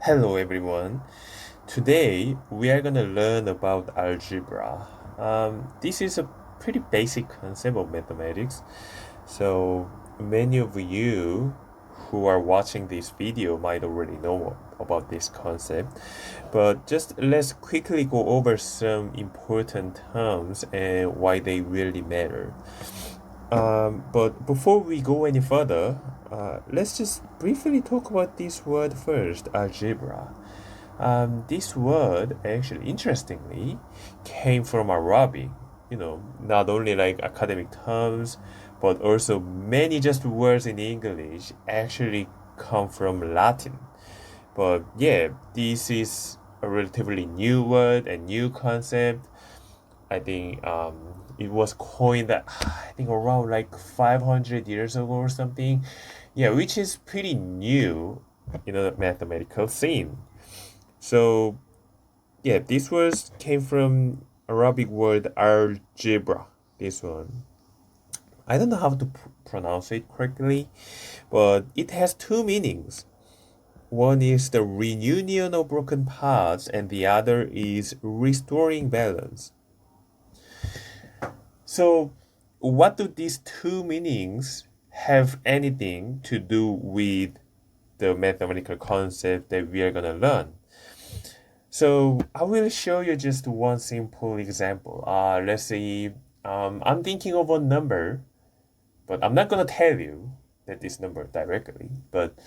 Hello everyone. Today we are gonna learn about algebra. This is a pretty basic concept of mathematics. So many of you who are watching this video might already know about this concept. But just let's quickly go over some important terms and why they really matter. But before we go any further, let's just briefly talk about this word first, algebra. This word actually, interestingly, came from Arabic. Not only like academic terms, but also many just words in English actually come from Latin. But yeah, this is a relatively new word and new concept. I think it was coined that I think around like 500 years ago or something. Yeah, which is pretty new in the mathematical scene. So yeah, this word came from Arabic word algebra. This one. I don't know how to pronounce it correctly, but it has two meanings. One is the reunion of broken parts, and the other is restoring balance. So, what do these two meanings have anything to do with the mathematical concept that we are going to learn? So, I will show you just one simple example. Let's say I'm thinking of a number, but I'm not going to tell you that this number directly. But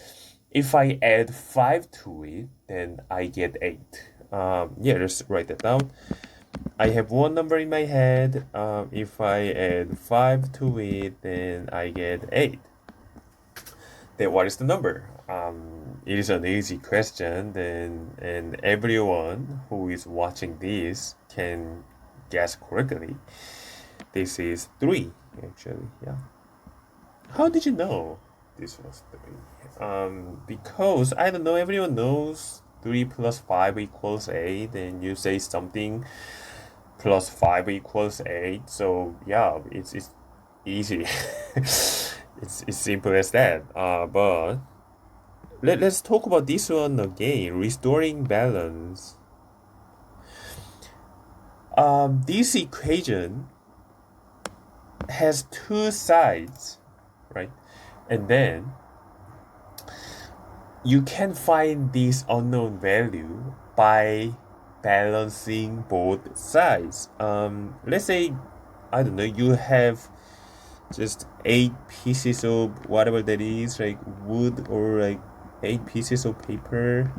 if I add 5 to it, then I get 8. Yeah, let's write that down. I have one number in my head. If I add 5 to it, then I get 8. Then what is the number? It is an easy question, then, and everyone who is watching this can guess correctly. This is 3, actually. Yeah. How did you know this was 3? Because I don't know, everyone knows 3 plus 5 equals 8, and you say something plus 5 equals 8. So yeah, it's easy. It's simple as that. But let's talk about this one again, restoring balance. This equation has two sides, right? And then you can find this unknown value by balancing both sides. Let's say, I don't know, you have just 8 pieces of whatever that is, like wood, or like 8 pieces of paper,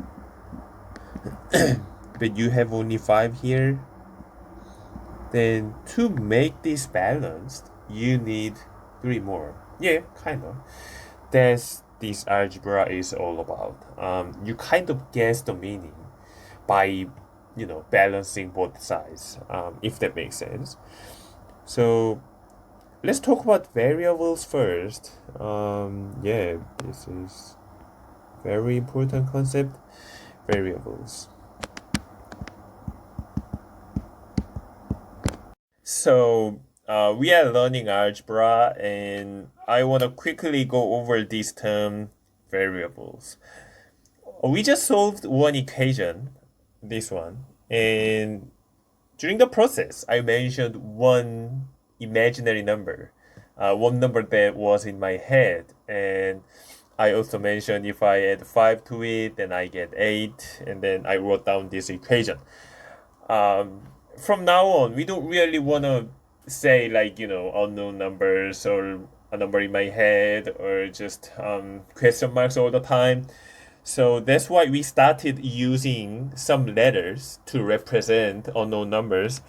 but you have only 5 here. Then to make this balanced, you need 3 more. Yeah, kind of. That's this algebra is all about. You kind of guess the meaning by balancing both sides, if that makes sense. So let's talk about variables first. Yeah, this is very important concept. Variables. So we are learning algebra, and I want to quickly go over this term, variables. We just solved one equation, this one, and during the process, I mentioned one imaginary number, one number that was in my head, and I also mentioned if I add 5 to it, then I get 8, and then I wrote down this equation. From now on, we don't really want to say like, unknown numbers or a number in my head or just question marks all the time. So that's why we started using some letters to represent unknown numbers.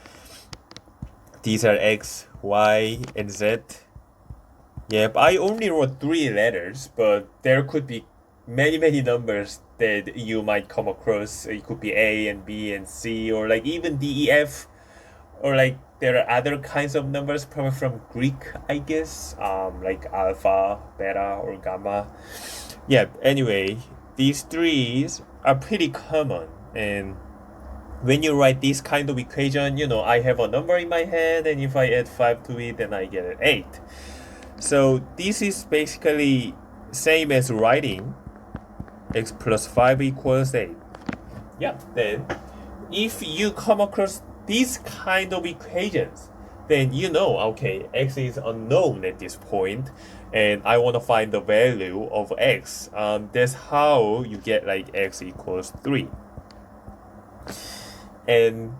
These are X, Y, and Z. Yep, I only wrote 3 letters, but there could be many numbers that you might come across. It could be A and B and C, or like even D, E, F, or like there are other kinds of numbers, probably from Greek, I guess, like alpha, beta, or gamma. Yeah, anyway, these threes are pretty common, and when you write this kind of equation, I have a number in my head, and if I add 5 to it, then I get an 8. So this is basically same as writing x plus 5 equals 8. Yeah, then if you come across these kind of equations, then you know, okay, x is unknown at this point, and I want to find the value of x. That's how you get like x equals 3. And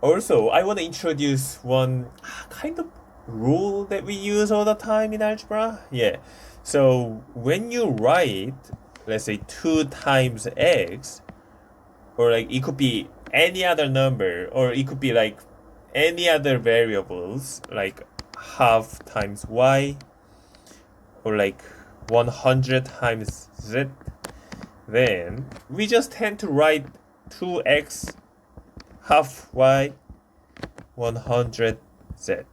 also, I want to introduce one kind of rule that we use all the time in algebra. Yeah. So when you write, let's say 2 times x, or like it could be any other number, or it could be like any other variables, like half times y, or like 100 times z, then we just tend to write 2x half y 100z.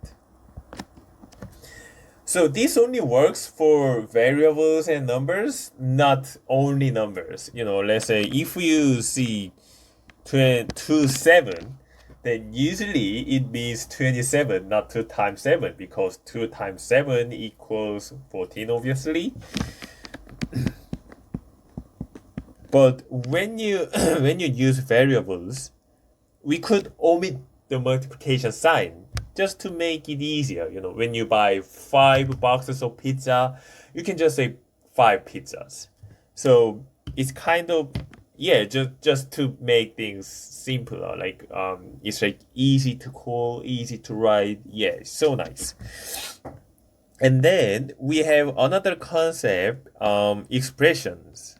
So this only works for variables and numbers, not only numbers. Let's say if you see 27, then usually it means 27, not 2 times 7, because 2 times 7 equals 14, obviously. But when you when you use variables, we could omit the multiplication sign just to make it easier. When you buy 5 boxes of pizza, you can just say 5 pizzas. So it's kind of, yeah, just to make things simpler. Like it's like easy to call, easy to write. Yeah, so nice. And then we have another concept, expressions.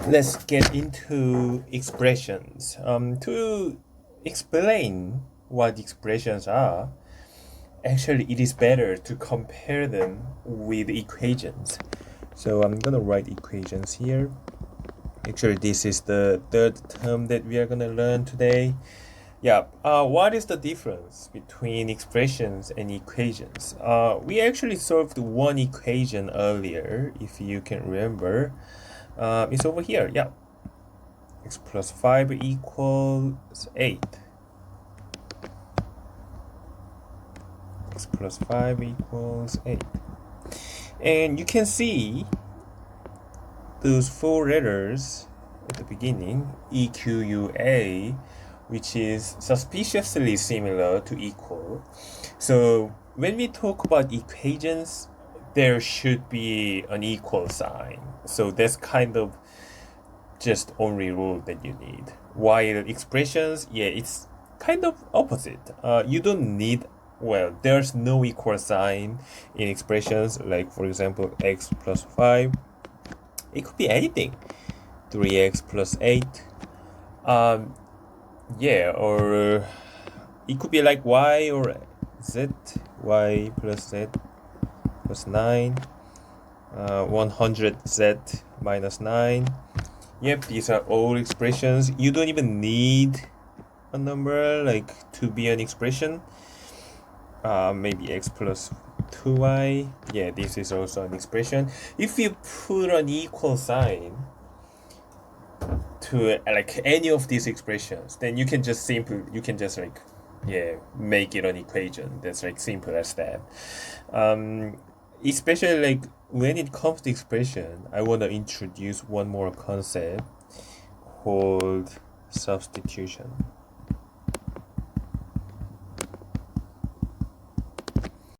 Let's get into expressions. To explain what expressions are, actually it is better to compare them with equations. So I'm gonna write equations here. Actually, this is the third term that we are gonna learn today. Yeah, what is the difference between expressions and equations? We actually solved one equation earlier, if you can remember. It's over here. Yeah, x plus 5 equals 8. X plus 5 equals 8. And you can see those 4 letters at the beginning, E, Q, U, A, which is suspiciously similar to equal. So when we talk about equations, there should be an equal sign. So that's kind of just only rule that you need. While expressions, yeah, it's kind of opposite. You don't need, well, there's no equal sign in expressions. Like for example, x plus 5. It could be anything. 3x plus 8. Yeah, or it could be like y or z. Y plus z plus 9. 100z minus 9. Yep, these are all expressions. You don't even need a number like to be an expression. Maybe x plus 2y. Yeah, this is also an expression. If you put an equal sign to like any of these expressions, then you can just like, yeah, make it an equation. That's like simple as that. Especially like when it comes to expression, I want to introduce one more concept called substitution.